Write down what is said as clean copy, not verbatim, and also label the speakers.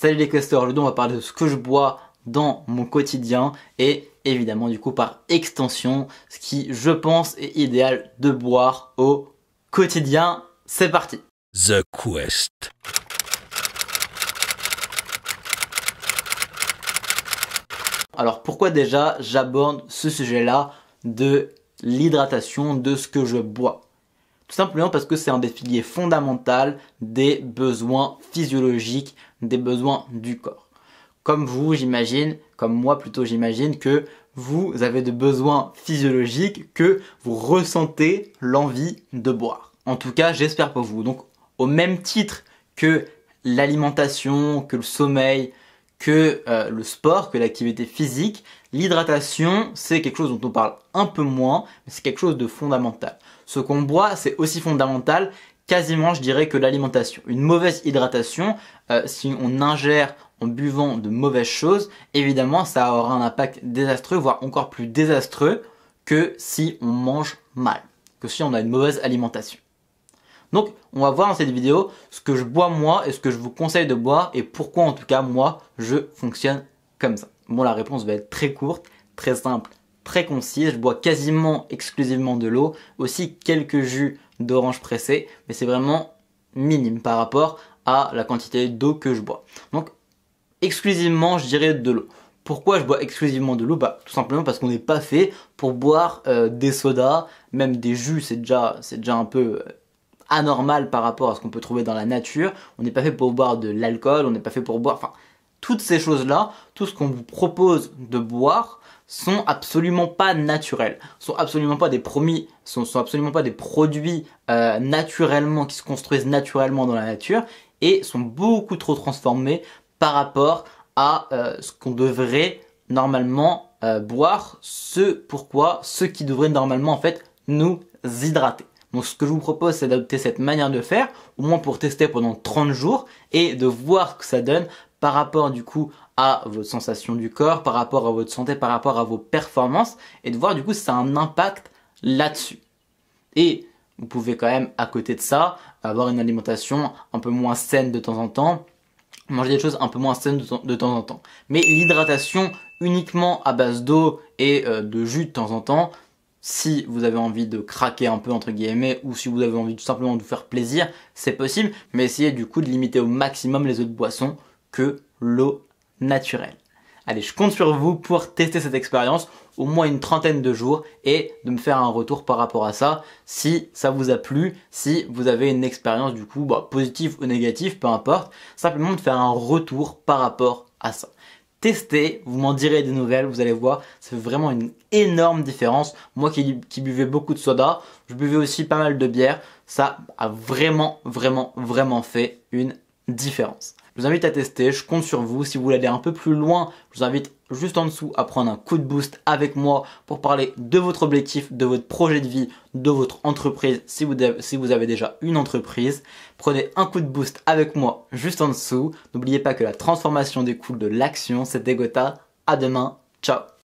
Speaker 1: Salut les questeurs, aujourd'hui on va parler de ce que je bois dans mon quotidien et évidemment du coup par extension ce qui je pense est idéal de boire au quotidien. C'est parti.
Speaker 2: The Quest.
Speaker 1: Alors pourquoi déjà j'aborde ce sujet-là de l'hydratation, de ce que je bois? Tout simplement parce que c'est un des piliers fondamentaux des besoins physiologiques, des besoins du corps. Comme vous, j'imagine, comme moi plutôt, j'imagine que vous avez des besoins physiologiques, que vous ressentez l'envie de boire. En tout cas, j'espère pour vous. Donc, au même titre que l'alimentation, que le sommeil, que le sport, que l'activité physique, l'hydratation, c'est quelque chose dont on parle un peu moins, mais c'est quelque chose de fondamental. Ce qu'on boit, c'est aussi fondamental, quasiment je dirais que l'alimentation. Une mauvaise hydratation, si on ingère en buvant de mauvaises choses, évidemment ça aura un impact désastreux, voire encore plus désastreux que si on mange mal, que si on a une mauvaise alimentation. Donc on va voir dans cette vidéo ce que je bois moi et ce que je vous conseille de boire et pourquoi en tout cas moi je fonctionne comme ça. Bon, la réponse va être très courte, très simple, très concise. Je bois quasiment exclusivement de l'eau, aussi quelques jus d'orange pressés, mais c'est vraiment minime par rapport à la quantité d'eau que je bois. Donc exclusivement je dirais de l'eau. Pourquoi je bois exclusivement de l'eau? Bah tout simplement parce qu'on n'est pas fait pour boire des sodas, même des jus, c'est déjà un peu anormal par rapport à ce qu'on peut trouver dans la nature. On n'est pas fait pour boire de l'alcool, on n'est pas fait pour boire, enfin toutes ces choses-là, tout ce qu'on vous propose de boire sont absolument pas naturels, sont absolument pas des produits naturellement, qui se construisent naturellement dans la nature et sont beaucoup trop transformés par rapport à ce qu'on devrait normalement boire, ce qui devrait normalement en fait nous hydrater. Donc ce que je vous propose, c'est d'adopter cette manière de faire, au moins pour tester pendant 30 jours et de voir ce que ça donne par rapport du coup à votre sensation du corps, par rapport à votre santé, par rapport à vos performances et de voir du coup si ça a un impact là-dessus. Et vous pouvez quand même à côté de ça avoir une alimentation un peu moins saine de temps en temps, manger des choses un peu moins saines de temps en temps. Mais l'hydratation uniquement à base d'eau et de jus de temps en temps, si vous avez envie de craquer un peu entre guillemets ou si vous avez envie tout simplement de vous faire plaisir, c'est possible, mais essayez du coup de limiter au maximum les autres boissons que l'eau naturelle. Allez, je compte sur vous pour tester cette expérience au moins une trentaine de jours et de me faire un retour par rapport à ça, si ça vous a plu, si vous avez une expérience du coup positive ou négative, peu importe, simplement de faire un retour par rapport à ça. Testez, vous m'en direz des nouvelles, vous allez voir, c'est vraiment une énorme différence. Moi qui buvais beaucoup de soda, je buvais aussi pas mal de bière, ça a vraiment fait une différence. Je vous invite à tester, je compte sur vous. Si vous voulez aller un peu plus loin, je vous invite juste en dessous à prendre un coup de boost avec moi pour parler de votre objectif, de votre projet de vie, de votre entreprise si vous avez déjà une entreprise. Prenez un coup de boost avec moi juste en dessous. N'oubliez pas que la transformation découle de l'action. C'était Gotha. À demain. Ciao.